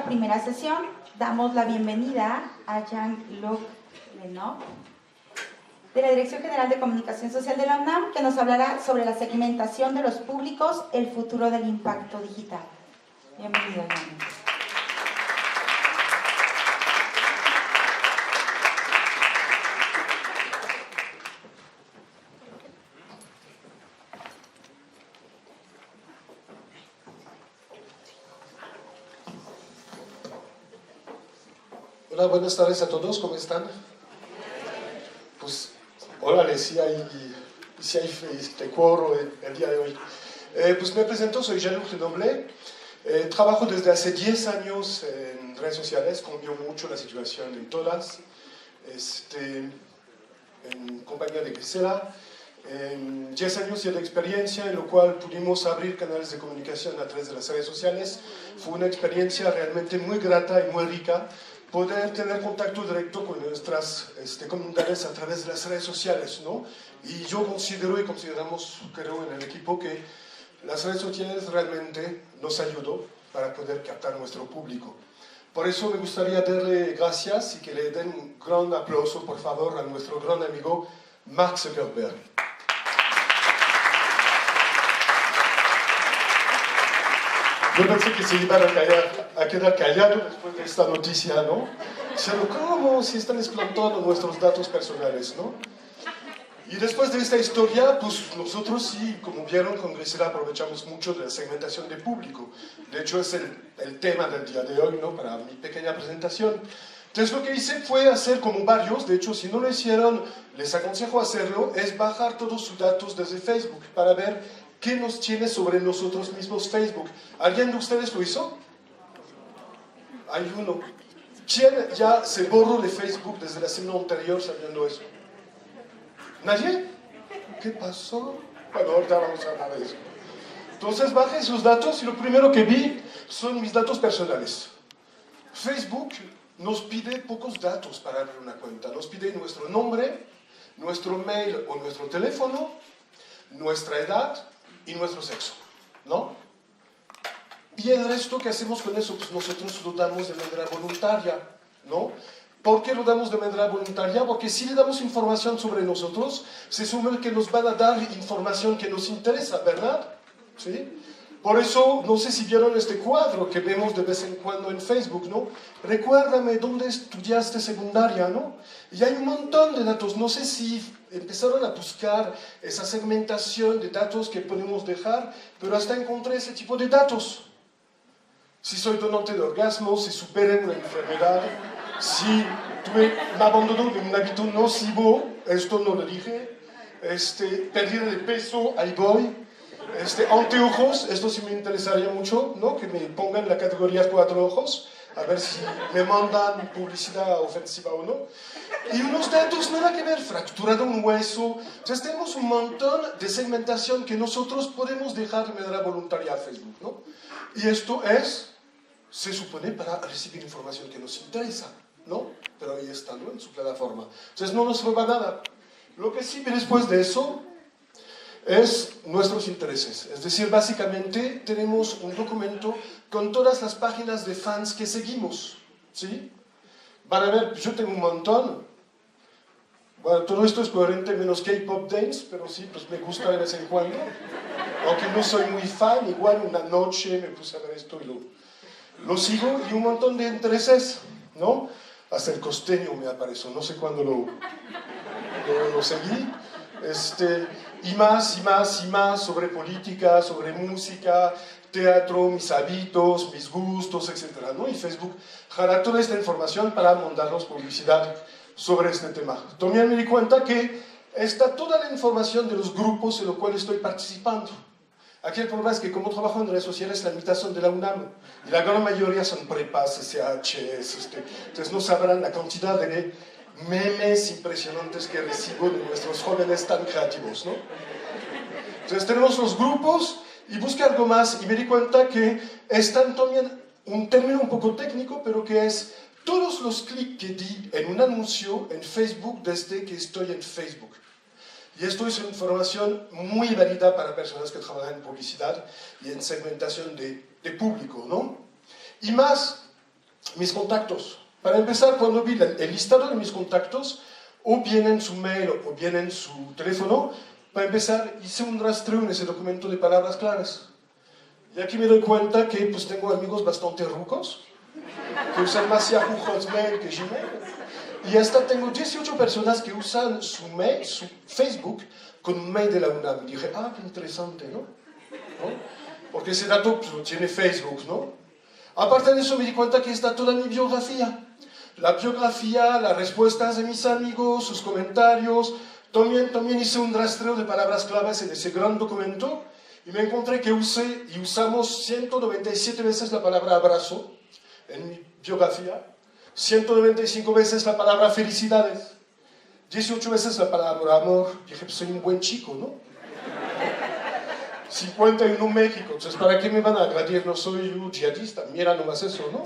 primera sesión. Damos la bienvenida a Jean-Luc Lenov, de la Dirección General de Comunicación Social de la UNAM, que nos hablará sobre la segmentación de los públicos, el futuro del impacto digital. Bienvenido, Jean-Luc. Hola, buenas tardes a todos, ¿cómo están? Pues, órale, sí hay decoro el día de hoy. Pues me presento, soy Jean-Luc Lenov. Trabajo desde hace 10 años en redes sociales, cambió mucho la situación en todas, en compañía de Grisela. 10 años ya de experiencia, en lo cual pudimos abrir canales de comunicación a través de las redes sociales. Fue una experiencia realmente muy grata y muy rica, poder tener contacto directo con nuestras comunidades a través de las redes sociales, ¿no? Y yo considero y consideramos, creo en el equipo, que las redes sociales realmente nos ayudó para poder captar nuestro público. Por eso me gustaría darle gracias y que le den un gran aplauso, por favor, a nuestro gran amigo Mark Zuckerberg. Yo pensé que se iban a quedar callados después de esta noticia, ¿no? Diciendo, ¿cómo? Si están explotando nuestros datos personales, ¿no? Y después de esta historia, pues nosotros sí, como vieron, con Grisela aprovechamos mucho de la segmentación de público. De hecho, es el tema del día de hoy, ¿no? Para mi pequeña presentación. Entonces lo que hice fue hacer como varios, de hecho si no lo hicieron, les aconsejo hacerlo, es bajar todos sus datos desde Facebook para ver qué nos tiene sobre nosotros mismos Facebook. ¿Alguien de ustedes lo hizo? Hay uno. ¿Quién ya se borró de Facebook desde la semana anterior sabiendo eso? ¿Nadie? ¿Qué pasó? Bueno, ahorita vamos a hablar de eso. Entonces bajé sus datos y lo primero que vi son mis datos personales. Facebook nos pide pocos datos para abrir una cuenta. Nos pide nuestro nombre, nuestro mail o nuestro teléfono, nuestra edad y nuestro sexo, ¿no? Y el resto, ¿qué hacemos con eso? Pues nosotros lo damos de manera voluntaria, ¿no? ¿Por qué lo damos de manera voluntaria? Porque si le damos información sobre nosotros, se supone que nos van a dar información que nos interesa, ¿verdad? ¿Sí? Por eso, no sé si vieron este cuadro que vemos de vez en cuando en Facebook, ¿no? Recuérdame dónde estudiaste secundaria, ¿no? Y hay un montón de datos. No sé si empezaron a buscar esa segmentación de datos que podemos dejar, pero hasta encontré ese tipo de datos. Si soy donante de orgasmos, si superé una enfermedad, si tuve un abandono de un hábito nocivo, esto no lo dije, pérdida de peso, ahí voy. Anteojos, esto sí me interesaría mucho, ¿no? Que me pongan la categoría 4 ojos, a ver si me mandan publicidad ofensiva o no. Y unos datos nada que ver, fracturado un hueso. Entonces tenemos un montón de segmentación que nosotros podemos dejar de manera voluntaria a Facebook, ¿no? Y esto se supone para recibir información que nos interesa, ¿no? Pero ahí está, ¿no? En su plataforma. Entonces no nos roba nada. Lo que sí después de eso es nuestros intereses. Es decir, básicamente tenemos un documento con todas las páginas de fans que seguimos, ¿sí? Van a ver, yo tengo un montón. Bueno, todo esto es coherente menos K-Pop Dance, pero sí, pues me gusta de vez en cuando. Aunque no soy muy fan, igual una noche me puse a ver esto y lo sigo, y un montón de intereses, ¿no? Hasta el costeño me apareció, no sé cuándo lo seguí. Y más y más y más sobre política, sobre música, teatro, mis hábitos, mis gustos, etc., ¿no? Y Facebook jala toda esta información para mandarnos publicidad sobre este tema. También me di cuenta que está toda la información de los grupos en los cuales estoy participando. Aquí el problema es que como trabajo en redes sociales, la mitad son de la UNAM, y la gran mayoría son prepas, SHs, entonces no sabrán la cantidad de memes impresionantes que recibo de nuestros jóvenes tan creativos, ¿no? Entonces tenemos los grupos y busqué algo más y me di cuenta que están también un término un poco técnico, pero que es todos los clics que di en un anuncio en Facebook desde que estoy en Facebook. Y esto es una información muy válida para personas que trabajan en publicidad y en segmentación de público, ¿no? Y más, mis contactos. Para empezar, cuando vi el listado de mis contactos, o bien en su mail o bien en su teléfono, para empezar, hice un rastreo en ese documento de palabras claras. Y aquí me doy cuenta que pues, tengo amigos bastante rucos, que usan más Yahoo Hotmail que Gmail. Y hasta tengo 18 personas que usan su mail, su Facebook, con un mail de la UNAM. Y dije, qué interesante, ¿no? Porque ese dato pues, lo tiene Facebook, ¿no? Aparte de eso me di cuenta que está toda mi biografía. La biografía, las respuestas de mis amigos, sus comentarios. También hice un rastreo de palabras claves en ese gran documento y me encontré que usamos 197 veces la palabra abrazo en mi biografía, 195 veces la palabra felicidades, 18 veces la palabra amor. Dije, pues soy un buen chico, ¿no? 51 México, entonces ¿para qué me van a agredir? No soy un yihadista, mira nomás eso, ¿no?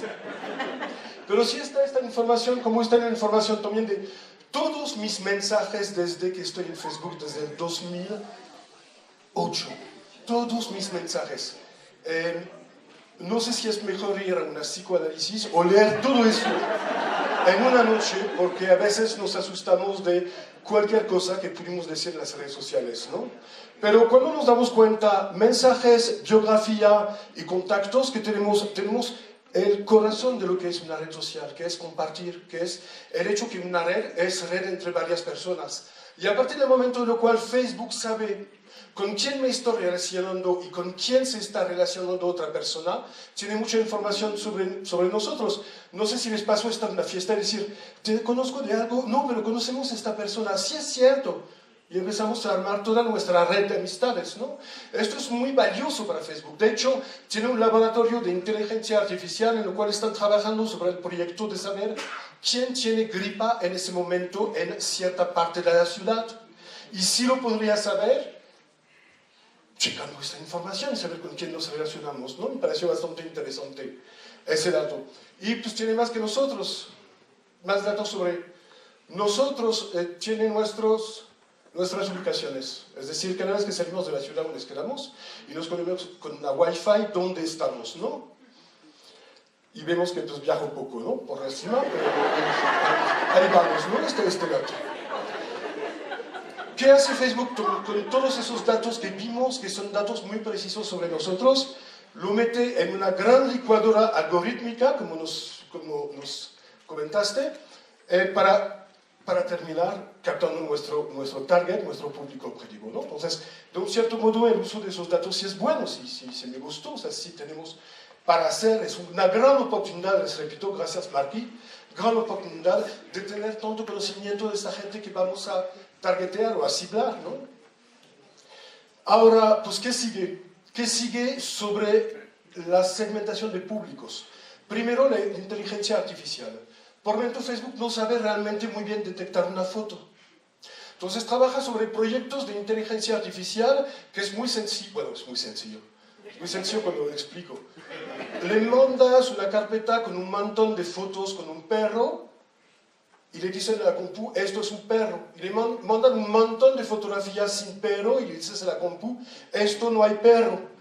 Pero sí está esta información, como está la información también de todos mis mensajes desde que estoy en Facebook, desde el 2008. Todos mis mensajes. No sé si es mejor ir a una psicoanálisis o leer todo eso en una noche, porque a veces nos asustamos de cualquier cosa que pudimos decir en las redes sociales, ¿no? Pero cuando nos damos cuenta, mensajes, biografía y contactos que tenemos el corazón de lo que es una red social, que es compartir, que es el hecho que una red es red entre varias personas. Y a partir del momento en el cual Facebook sabe con quién me estoy relacionando y con quién se está relacionando otra persona, tiene mucha información sobre nosotros. No sé si les pasó estar en una fiesta y decir, ¿te conozco de algo? No, pero conocemos a esta persona. Sí es cierto. Y empezamos a armar toda nuestra red de amistades, ¿no? Esto es muy valioso para Facebook. De hecho, tiene un laboratorio de inteligencia artificial en el cual están trabajando sobre el proyecto de saber quién tiene gripa en ese momento en cierta parte de la ciudad. Y si lo podría saber, checando esta información y saber con quién nos relacionamos, ¿no? Me pareció bastante interesante ese dato. Y pues tiene más que nosotros, más datos sobre nosotros, tiene nuestras ubicaciones. Es decir, cada vez que salimos de la ciudad donde nos quedamos y nos conectamos con la Wi-Fi, ¿dónde estamos, no? Y vemos que pues viaja un poco, ¿no? Por encima, pero ahí vamos, ¿no? Este dato. ¿Qué hace Facebook con todos esos datos que vimos, que son datos muy precisos sobre nosotros? Lo mete en una gran licuadora algorítmica, como nos comentaste, para terminar captando nuestro target, nuestro público objetivo, ¿no? Entonces, de un cierto modo, el uso de esos datos sí es bueno, sí me gustó, o sea, sí tenemos para hacer, es una gran oportunidad, les repito, gracias Marquis, gran oportunidad de tener tanto conocimiento de esta gente que vamos a targetear o a ciblar, ¿no? Ahora, pues, ¿qué sigue? ¿Qué sigue sobre la segmentación de públicos? Primero, la inteligencia artificial. Por momento, Facebook no sabe realmente muy bien detectar una foto. Entonces, trabaja sobre proyectos de inteligencia artificial que es muy sencillo. Bueno, es muy sencillo. Es muy sencillo cuando lo explico. Le mandas una carpeta con un montón de fotos con un perro y le dicen a la compu, esto es un perro. Y le mandan un montón de fotografías sin perro y le dices a la compu, esto no hay perro.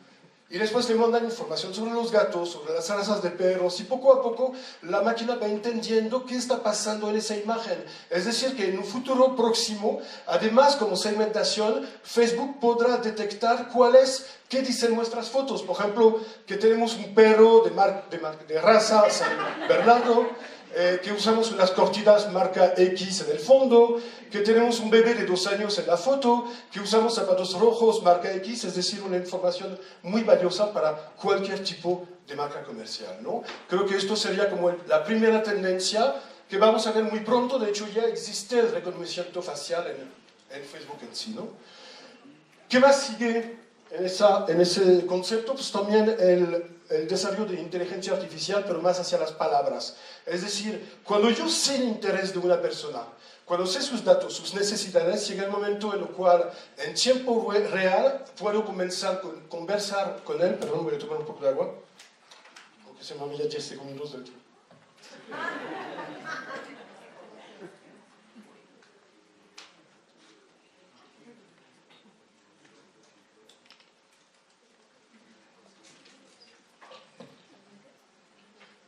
Y después le mandan información sobre los gatos, sobre las razas de perros, y poco a poco la máquina va entendiendo qué está pasando en esa imagen. Es decir, que en un futuro próximo, además como segmentación, Facebook podrá detectar qué dicen nuestras fotos. Por ejemplo, que tenemos un perro de raza San Bernardo, que usamos unas cortinas marca X en el fondo, que tenemos un bebé de 2 años en la foto, que usamos zapatos rojos marca X, es decir, una información muy valiosa para cualquier tipo de marca comercial, ¿no? Creo que esto sería como la primera tendencia que vamos a ver muy pronto. De hecho, ya existe el reconocimiento facial en Facebook en sí, ¿no? ¿Qué más sigue en ese concepto? Pues también el desarrollo de inteligencia artificial, pero más hacia las palabras. Es decir, cuando yo sé el interés de una persona, cuando sé sus datos, sus necesidades, llega el momento en el cual, en tiempo real, puedo comenzar a conversar con él. Perdón, voy a tomar un poco de agua, porque se me olvida 10 segundos del tiempo.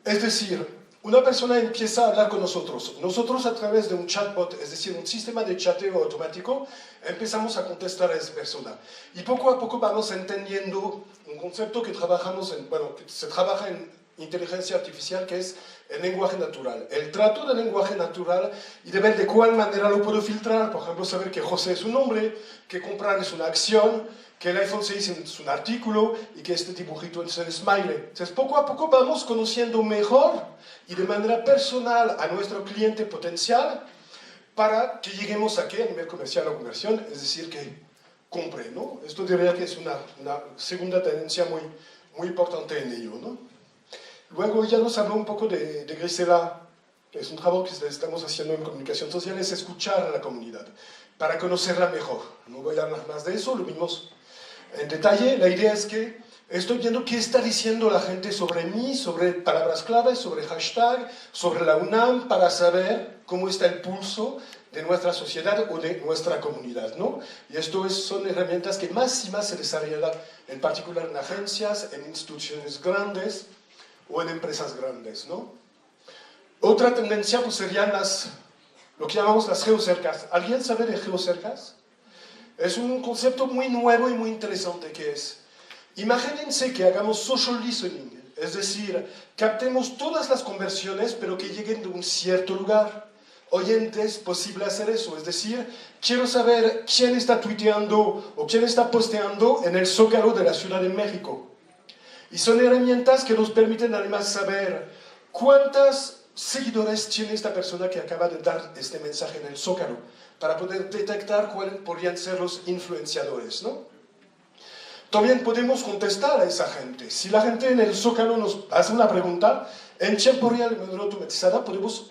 Es decir, una persona empieza a hablar con nosotros. Nosotros a través de un chatbot, es decir, un sistema de chateo automático, empezamos a contestar a esa persona. Y poco a poco vamos entendiendo un concepto que que se trabaja en inteligencia artificial, que es el lenguaje natural. El trato del lenguaje natural y de ver de cuál manera lo puedo filtrar. Por ejemplo, saber que José es un nombre, que comprar es una acción, que el iPhone 6 es un artículo y que este dibujito es el smiley. Entonces, poco a poco vamos conociendo mejor y de manera personal a nuestro cliente potencial para que lleguemos a qué, a nivel comercial o conversión, es decir, que compre, ¿no? Esto diría que es una segunda tendencia muy, muy importante en ello, ¿no? Luego ya nos habló un poco de Grisela, que es un trabajo que estamos haciendo en comunicación social, es escuchar a la comunidad para conocerla mejor. No voy a hablar más de eso, lo vimos en detalle. La idea es que estoy viendo qué está diciendo la gente sobre mí, sobre palabras claves, sobre hashtag, sobre la UNAM, para saber cómo está el pulso de nuestra sociedad o de nuestra comunidad, ¿no? Y esto son herramientas que más y más se desarrollan, en particular en agencias, en instituciones grandes o en empresas grandes, ¿no? Otra tendencia pues serían lo que llamamos las geocercas. ¿Alguien sabe de geocercas? Es un concepto muy nuevo y muy interesante que es, imagínense que hagamos social listening, es decir, captemos todas las conversiones pero que lleguen de un cierto lugar. Hoy en día es posible hacer eso, es decir, quiero saber quién está tuiteando o quién está posteando en el Zócalo de la Ciudad de México. Y son herramientas que nos permiten además saber cuántos seguidores tiene esta persona que acaba de dar este mensaje en el Zócalo, para poder detectar cuáles podrían ser los influenciadores, ¿no? También podemos contestar a esa gente. Si la gente en el Zócalo nos hace una pregunta, en tiempo real y de manera automatizada podemos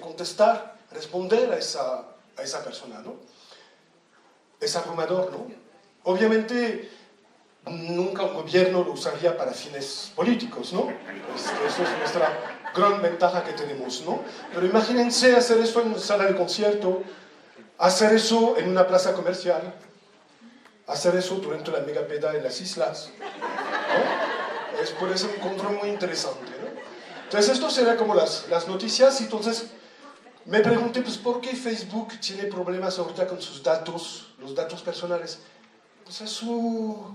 contestar, responder a esa persona, ¿no? Es abrumador, ¿no? Obviamente, nunca un gobierno lo usaría para fines políticos, ¿no? Eso es nuestra gran ventaja que tenemos, ¿no? Pero imagínense hacer eso en una sala de concierto, hacer eso en una plaza comercial, hacer eso durante la megapeda en las islas, ¿no? Puede ser un control muy interesante, ¿no? Entonces esto sería como las noticias. Y entonces me pregunté, pues, ¿por qué Facebook tiene problemas ahorita con sus datos, los datos personales? Pues es su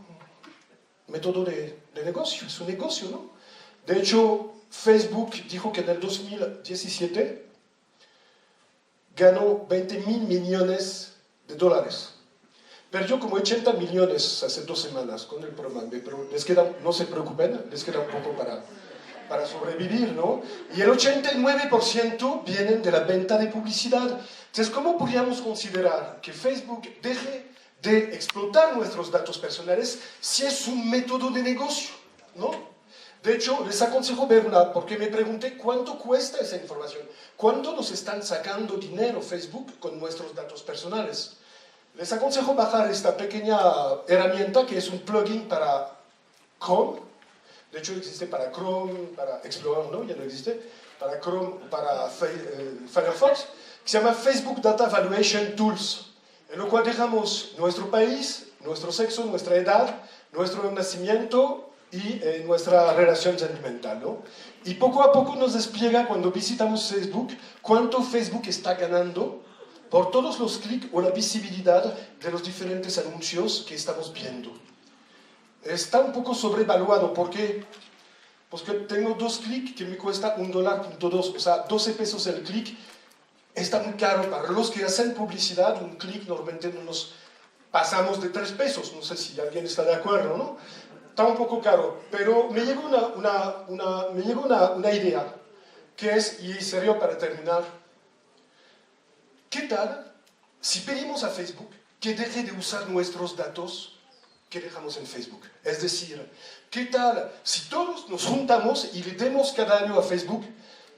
método de negocio, es un negocio, ¿no? De hecho, Facebook dijo que en el 2017 ganó 20.000 millones de dólares. Perdió como 80 millones hace 2 semanas con el programa, pero les queda, no se preocupen, les queda un poco para sobrevivir, ¿no? Y el 89% vienen de la venta de publicidad. Entonces, ¿cómo podríamos considerar que Facebook deje de explotar nuestros datos personales si es un método de negocio, ¿no? De hecho, les aconsejo verla, porque me pregunté cuánto cuesta esa información, cuánto nos están sacando dinero Facebook con nuestros datos personales. Les aconsejo bajar esta pequeña herramienta que es un plugin para Chrome. De hecho, existe para Chrome, para Explorer, ¿no? Ya no existe. Para Chrome, para Firefox, que se llama Facebook Data Valuation Tools, en lo cual dejamos nuestro país, nuestro sexo, nuestra edad, nuestro nacimiento y nuestra relación sentimental, ¿no? Y poco a poco nos despliega, cuando visitamos Facebook, cuánto Facebook está ganando por todos los clics o la visibilidad de los diferentes anuncios que estamos viendo. Está un poco sobrevaluado, ¿por qué? Pues que tengo 2 clics que me cuesta $1.2, o sea, 12 pesos el clic. Está muy caro para los que hacen publicidad. Un clic normalmente no nos pasamos de 3 pesos, no sé si alguien está de acuerdo, ¿no? Está un poco caro, pero me llegó una idea, que es, y serio para terminar, ¿qué tal si pedimos a Facebook que deje de usar nuestros datos que dejamos en Facebook? Es decir, ¿qué tal si todos nos juntamos y le demos cada año a Facebook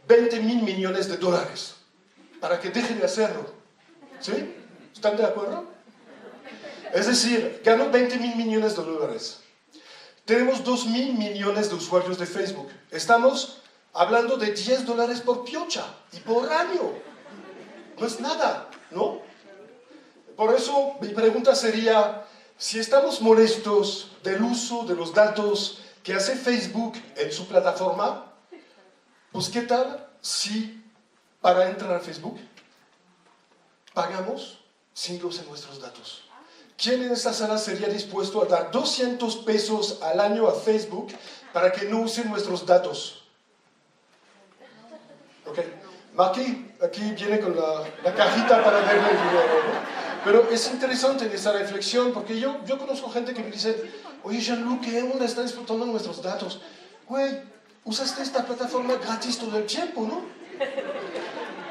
20.000 millones de dólares para que deje de hacerlo? ¿Sí? ¿Están de acuerdo? Es decir, ganó 20.000 millones de dólares. Tenemos 2.000 millones de usuarios de Facebook. Estamos hablando de $10 por piocha y por año. No es nada, ¿no? Por eso mi pregunta sería, si estamos molestos del uso de los datos que hace Facebook en su plataforma, pues ¿qué tal si para entrar a Facebook pagamos sin que usen nuestros datos? ¿Quién en esta sala sería dispuesto a dar 200 pesos al año a Facebook para que no usen nuestros datos? Ok, aquí viene con la cajita para darle el dinero, ¿no? Pero es interesante en esta reflexión, porque yo conozco gente que me dice, oye Jean-Luc, ¿qué onda? Están explotando nuestros datos. Güey, usaste esta plataforma gratis todo el tiempo, ¿no?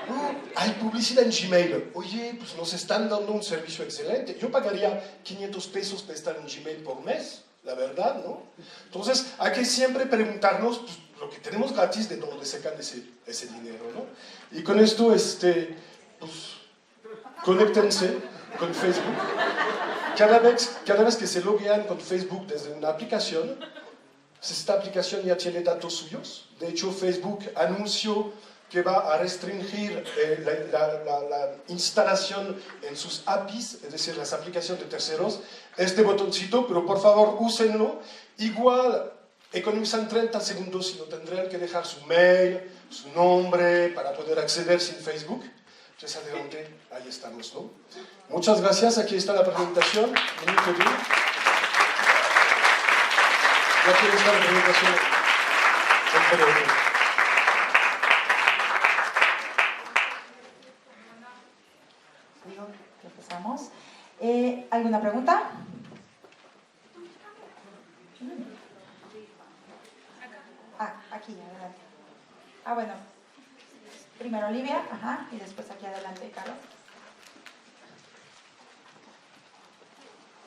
No, hay publicidad en Gmail. Oye, pues nos están dando un servicio excelente. Yo pagaría 500 pesos para estar en Gmail por mes, la verdad, ¿no? Entonces, hay que siempre preguntarnos pues, lo que tenemos gratis, de dónde sacan ese dinero, ¿no? Y con esto, pues, conéctense con Facebook. Cada vez que se loguean con Facebook desde una aplicación, pues esta aplicación ya tiene datos suyos. De hecho, Facebook anunció que va a restringir la instalación en sus APIs, es decir, las aplicaciones de terceros, este botoncito, pero por favor úsenlo. Igual economizan 30 segundos y no tendrán que dejar su mail, su nombre para poder acceder sin Facebook. Entonces adelante, ahí estamos, ¿no? Muchas gracias, aquí está la presentación. Aquí está la presentación. Empezamos. ¿Alguna pregunta? Aquí, adelante. Bueno. Primero Olivia, y después aquí adelante, Carlos.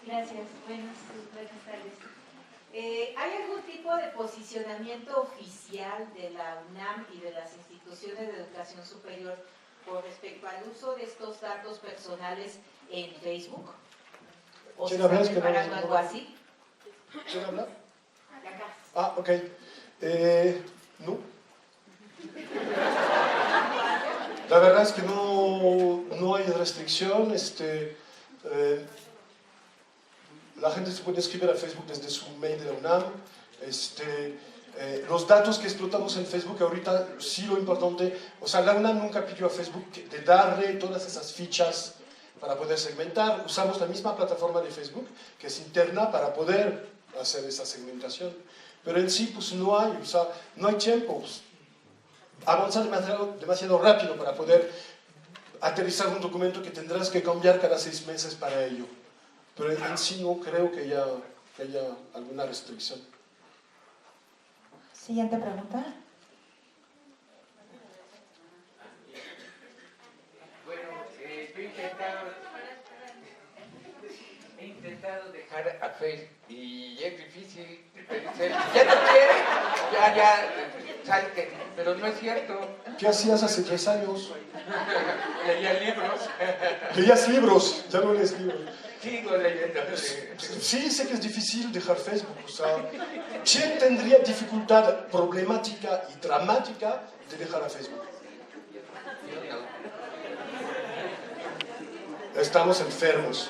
Gracias, buenas tardes. ¿Hay algún tipo de posicionamiento oficial de la UNAM y de las instituciones de educación superior con respecto al uso de estos datos personales en Facebook? ¿O se está preparando algo así? ¿Quién habla? Acá. Ok. No. La verdad es que no hay restricción. La gente se puede escribir a Facebook desde su mail de la UNAM. Los datos que explotamos en Facebook ahorita, sí lo importante, o sea, la UNAM nunca pidió a Facebook de darle todas esas fichas para poder segmentar. Usamos la misma plataforma de Facebook, que es interna, para poder hacer esa segmentación. Pero en sí, pues no hay, o sea, no hay tiempo. Pues, avanzar demasiado rápido para poder aterrizar un documento que tendrás que cambiar cada 6 meses para ello. Pero en sí no creo que haya alguna restricción. Siguiente pregunta. Bueno, he intentado dejar a Facebook y es difícil. Ya no quiere, ya, salte, pero no es cierto. ¿Qué hacías hace 3 años? Leía libros. Leías libros, ya no lees libros. Sigo leyendo. Sí, sé que es difícil dejar Facebook. O sea, ¿quién tendría dificultad problemática y dramática de dejar a Facebook? Yo no. Estamos enfermos.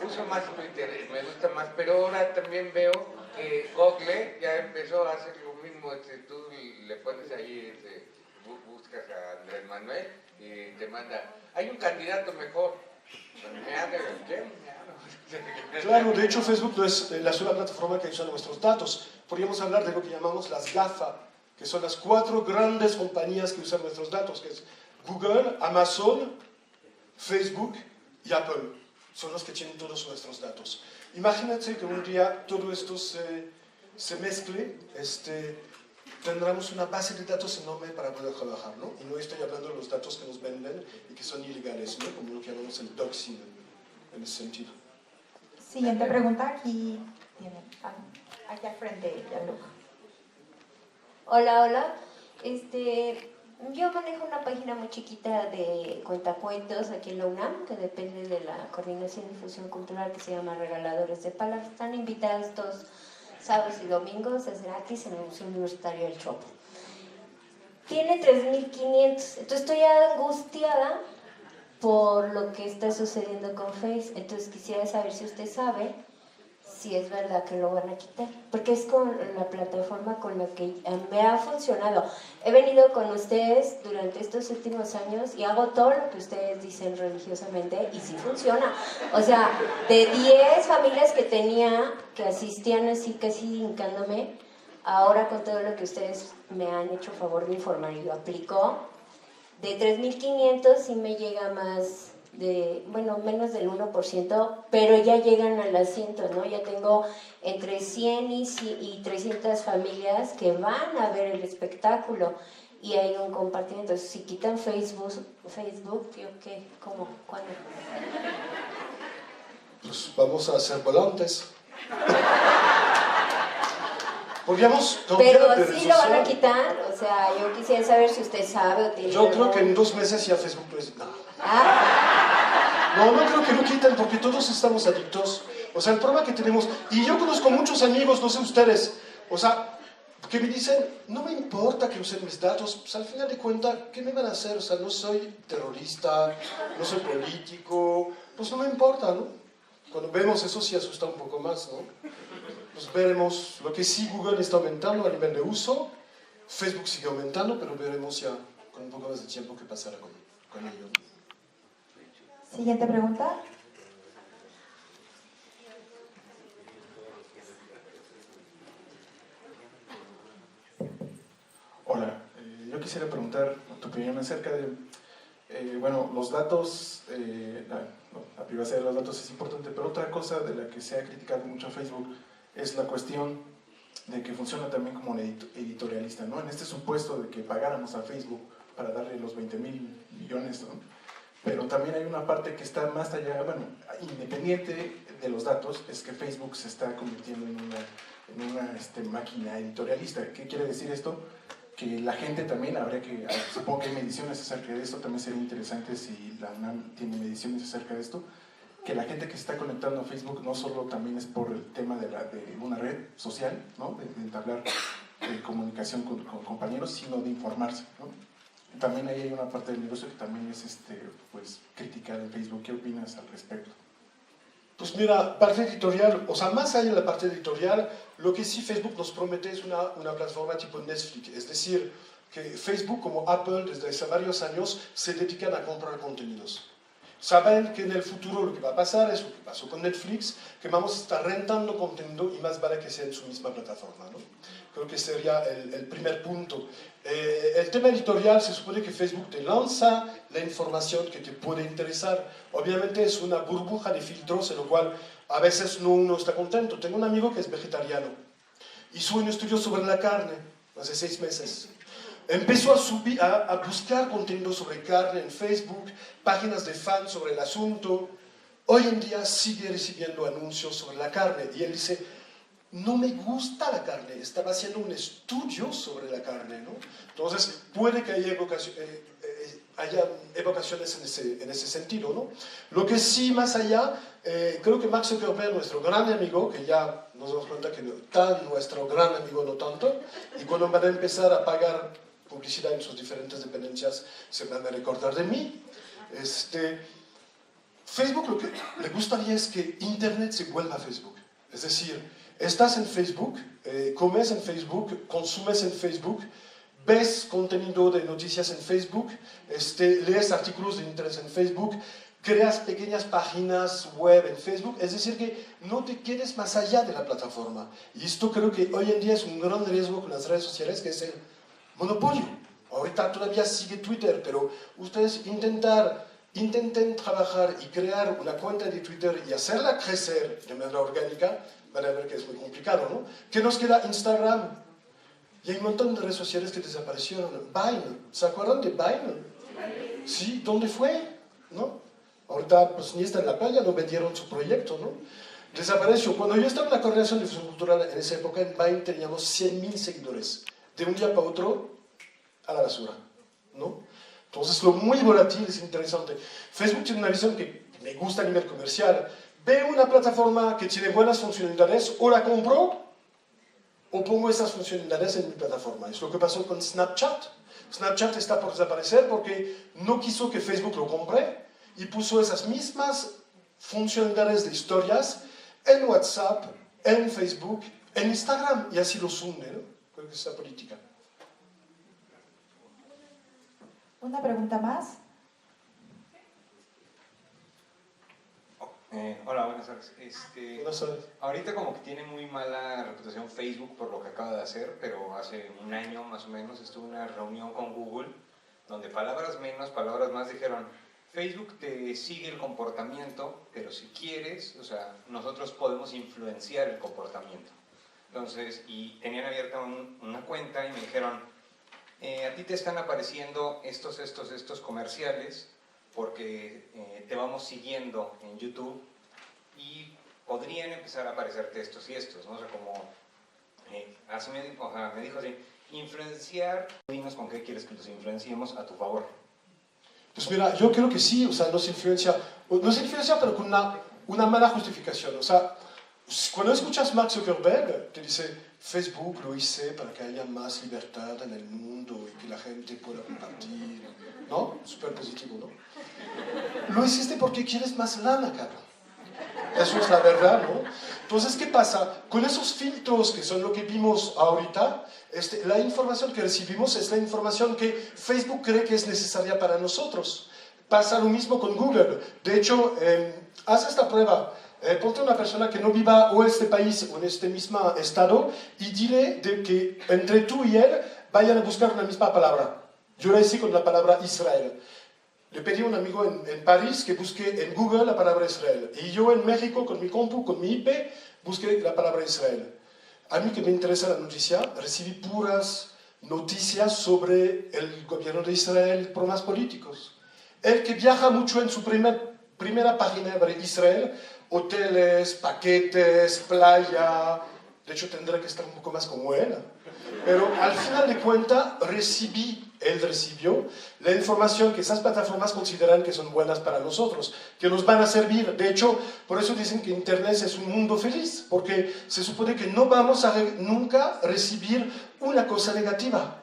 Uso más Twitter, me gusta más, pero ahora también veo que Google ya empezó a hacer lo mismo. Tú le pones ahí, buscas a Andrés Manuel y te manda, hay un candidato mejor. Claro, de hecho Facebook no es la sola plataforma que usa nuestros datos. Podríamos hablar de lo que llamamos las GAFA, que son las 4 grandes compañías que usan nuestros datos, que es Google, Amazon, Facebook y Apple. Son los que tienen todos nuestros datos. Imagínate que un día todo esto se mezcle, tendremos una base de datos enorme para poder trabajar, ¿no? Y no estoy hablando de los datos que nos venden y que son ilegales, ¿no? Como lo que llamamos el doxing en ese sentido. Siguiente pregunta, aquí tiene, aquí al frente, Jean-Luc. Hola. Yo manejo una página muy chiquita de cuentacuentos aquí en la UNAM, que depende de la Coordinación de Difusión Cultural, que se llama Regaladores de Palabras. Están invitados todos sábados y domingos, es gratis en el Museo Universitario del Chopo. Tiene 3.500, entonces estoy angustiada por lo que está sucediendo con Face. Entonces quisiera saber si usted sabe si es verdad que lo van a quitar, porque es con la plataforma con la que me ha funcionado. He venido con ustedes durante estos últimos años y hago todo lo que ustedes dicen religiosamente y sí funciona. O sea, de 10 familias que tenía que asistían así casi hincándome, ahora con todo lo que ustedes me han hecho favor de informar y lo aplico, de 3.500 sí me llega más de, bueno, menos del 1%, pero ya llegan a las cientos, ¿no? Ya tengo entre 100 y 300 familias que van a ver el espectáculo y hay un compartimiento. Si quitan Facebook, ¿yo qué? ¿Cómo? ¿Cuándo? Pues vamos a hacer volantes. Podríamos Pero cambiar de sí lo van a social. quitar, o sea, yo quisiera saber si usted sabe o tiene... Yo creo que en 2 meses ya Facebook no es nada. Ah, No, no creo que lo quiten porque todos estamos adictos. O sea, el problema que tenemos, y yo conozco muchos amigos, no sé ustedes, o sea, que me dicen, no me importa que usen mis datos, pues al final de cuentas, ¿qué me van a hacer? O sea, no soy terrorista, no soy político, pues no me importa, ¿no? Cuando vemos eso sí asusta un poco más, ¿no? Pues veremos, lo que sí Google está aumentando a nivel de uso, Facebook sigue aumentando, pero veremos ya con un poco más de tiempo qué pasará con ello. Siguiente pregunta. Hola, yo quisiera preguntar tu opinión acerca de, bueno, los datos, la privacidad de los datos es importante, pero otra cosa de la que se ha criticado mucho a Facebook es la cuestión de que funciona también como un editorialista, ¿no? En este supuesto de que pagáramos a Facebook para darle los 20.000 millones, ¿no? Pero también hay una parte que está más allá, bueno, independiente de los datos, es que Facebook se está convirtiendo en una máquina editorialista. ¿Qué quiere decir esto? Que la gente también, habría que, supongo que hay mediciones acerca de esto, también sería interesante si la UNAM tiene mediciones acerca de esto, que la gente que se está conectando a Facebook no solo también es por el tema de una red social, ¿no? de entablar comunicación con compañeros, sino de informarse, ¿no? También ahí hay una parte del negocio que también es pues, criticada en Facebook. ¿Qué opinas al respecto? Pues mira, parte editorial, o sea, más allá de la parte editorial, lo que sí Facebook nos promete es una plataforma tipo Netflix, es decir, que Facebook como Apple desde hace varios años se dedican a comprar contenidos. Saben que en el futuro lo que va a pasar es lo que pasó con Netflix, que vamos a estar rentando contenido y más vale que sea en su misma plataforma, ¿no? Creo que sería el primer punto. El tema editorial, se supone que Facebook te lanza la información que te puede interesar. Obviamente es una burbuja de filtros en lo cual a veces uno está contento. Tengo un amigo que es vegetariano. Hizo un estudio sobre la carne hace 6 meses. Empezó a buscar contenido sobre carne en Facebook, páginas de fans sobre el asunto. Hoy en día sigue recibiendo anuncios sobre la carne. Y él dice, no me gusta la carne, estaba haciendo un estudio sobre la carne, ¿no? Entonces, puede que haya evocaciones en ese sentido, ¿no? Lo que sí, más allá, creo que Mark Zuckerberg, nuestro gran amigo, que ya nos damos cuenta que no tan nuestro gran amigo, no tanto, y cuando van a empezar a pagar publicidad en sus diferentes dependencias, se van a recordar de mí. Facebook lo que le gustaría es que Internet se vuelva Facebook, es decir, estás en Facebook, comes en Facebook, consumes en Facebook, ves contenido de noticias en Facebook, lees artículos de interés en Facebook, creas pequeñas páginas web en Facebook, es decir, que no te quedes más allá de la plataforma. Y esto creo que hoy en día es un gran riesgo con las redes sociales, que es el monopolio. Ahorita todavía sigue Twitter, pero ustedes intenten trabajar y crear una cuenta de Twitter y hacerla crecer de manera orgánica, van a ver que es muy complicado, ¿no? ¿Qué nos queda? Instagram. Y hay un montón de redes sociales que desaparecieron. Vine, ¿se acuerdan de Vine? Sí, ¿dónde fue? ¿No? Ahorita pues ni está en la playa, no vendieron su proyecto, ¿no? Desapareció. Cuando yo estaba en la coordinación de difusión cultural en esa época, en Vine teníamos 100.000 seguidores. De un día para otro, a la basura, ¿no? Entonces lo muy volátil es interesante. Facebook tiene una visión que me gusta a nivel comercial. Veo una plataforma que tiene buenas funcionalidades, o la compro, o pongo esas funcionalidades en mi plataforma. Es lo que pasó con Snapchat. Snapchat está por desaparecer porque no quiso que Facebook lo compre y puso esas mismas funcionalidades de historias en WhatsApp, en Facebook, en Instagram, y así los une, ¿no? Creo que es la política. ¿Una pregunta más? Hola, buenas tardes. Buenas tardes. Ahorita como que tiene muy mala reputación Facebook por lo que acaba de hacer, pero hace un año más o menos estuve en una reunión con Google donde palabras menos, palabras más dijeron: Facebook te sigue el comportamiento, pero si quieres, o sea, nosotros podemos influenciar el comportamiento. Entonces, y tenían abierta una cuenta y me dijeron: a ti te están apareciendo estos comerciales porque te vamos siguiendo en YouTube y podrían empezar a aparecerte estos y estos, ¿no? O sea, como, así me dijo así, influenciar, dinos con qué quieres que los influenciemos a tu favor. Pues mira, yo creo que sí, o sea, nos influencia pero con una mala justificación. O sea, cuando escuchas Mark Zuckerberg, te dice: Facebook lo hice para que haya más libertad en el mundo y que la gente pueda compartir, ¿no? Súper positivo, ¿no? Lo hiciste porque quieres más lana, cabrón. Eso es la verdad, ¿no? Entonces, ¿qué pasa? Con esos filtros que son lo que vimos ahorita, la información que recibimos es la información que Facebook cree que es necesaria para nosotros. Pasa lo mismo con Google. De hecho, haz esta prueba. Ponte una persona que no viva o en este país o en este mismo estado y dile de que entre tú y él vayan a buscar una misma palabra. Yo la hice con la palabra Israel. Le pedí a un amigo en París que busque en Google la palabra Israel. Y yo en México, con mi compu, con mi IP, busqué la palabra Israel. A mí que me interesa la noticia, recibí puras noticias sobre el gobierno de Israel, problemas políticos. El que viaja mucho en su primera página de Israel, hoteles, paquetes, playa. De hecho, tendré que estar un poco más como él. Pero al final de cuentas, él recibió la información que esas plataformas consideran que son buenas para nosotros, que nos van a servir. De hecho, por eso dicen que Internet es un mundo feliz, porque se supone que no vamos a nunca recibir una cosa negativa,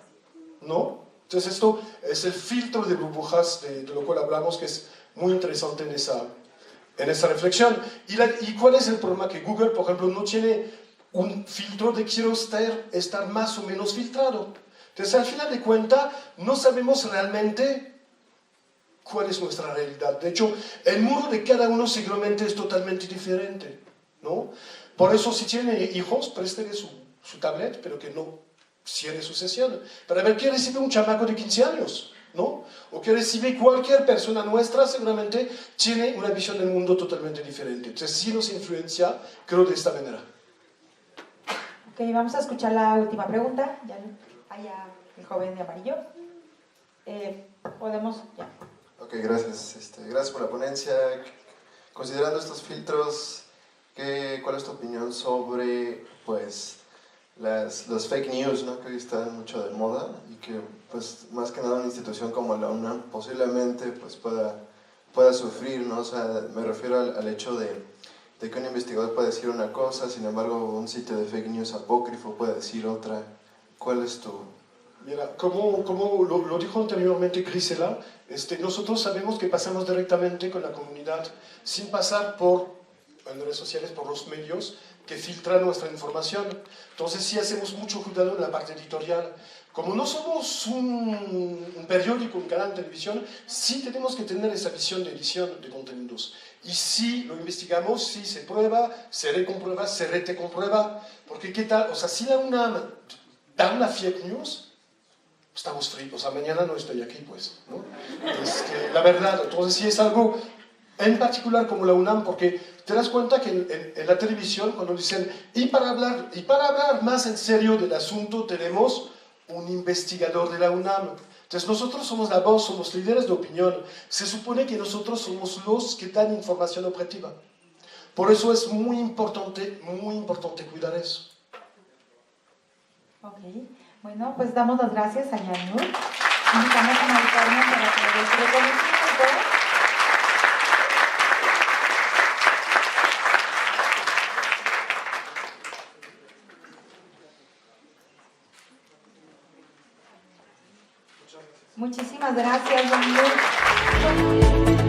¿no? Entonces esto es el filtro de burbujas de lo cual hablamos, que es muy interesante en esa reflexión. ¿Y cuál es el problema? Que Google, por ejemplo, no tiene un filtro de quiero estar más o menos filtrado. Entonces, al final de cuentas, no sabemos realmente cuál es nuestra realidad. De hecho, el muro de cada uno seguramente es totalmente diferente, ¿no? Por eso, si tiene hijos, préstele su tablet, pero que no cierre su sesión, para ver qué recibe un chamaco de 15 años, ¿no? O que recibe cualquier persona nuestra, seguramente tiene una visión del mundo totalmente diferente. Entonces, sí nos influencia, creo, de esta manera. Ok, vamos a escuchar la última pregunta. Ya allá el joven de amarillo. Podemos, ya. Ok, gracias. Gracias por la ponencia. Considerando estos filtros, ¿cuál es tu opinión sobre, pues, las fake news, ¿no? Que hoy están mucho de moda y que, pues, más que nada una institución como la UNAM posiblemente, pues, pueda sufrir, ¿no? O sea, me refiero al hecho de que un investigador puede decir una cosa, sin embargo, un sitio de fake news apócrifo puede decir otra. ¿Cuál es tu...? Mira, como lo dijo anteriormente Grisela, nosotros sabemos que pasamos directamente con la comunidad sin pasar en redes sociales, por los medios que filtran nuestra información. Entonces sí hacemos mucho cuidado en la parte editorial. Como no somos un periódico, un canal de televisión, sí tenemos que tener esa visión de edición de contenidos. Y si lo investigamos, si se prueba, se recomprueba, se retecomprueba, porque ¿qué tal? O sea, si da una fake news, estamos fritos. O sea, mañana no estoy aquí, pues, ¿no? La verdad, entonces sí es algo en particular como la UNAM, porque te das cuenta que en la televisión, cuando dicen, y para hablar más en serio del asunto, tenemos un investigador de la UNAM. Entonces nosotros somos la voz, somos líderes de opinión. Se supone que nosotros somos los que dan información objetiva. Por eso es muy importante cuidar eso. Ok, bueno, pues damos las gracias a Yanur. Invitamos a Mari Carmen para que le dé reconocimiento. Muchísimas gracias, Yanur.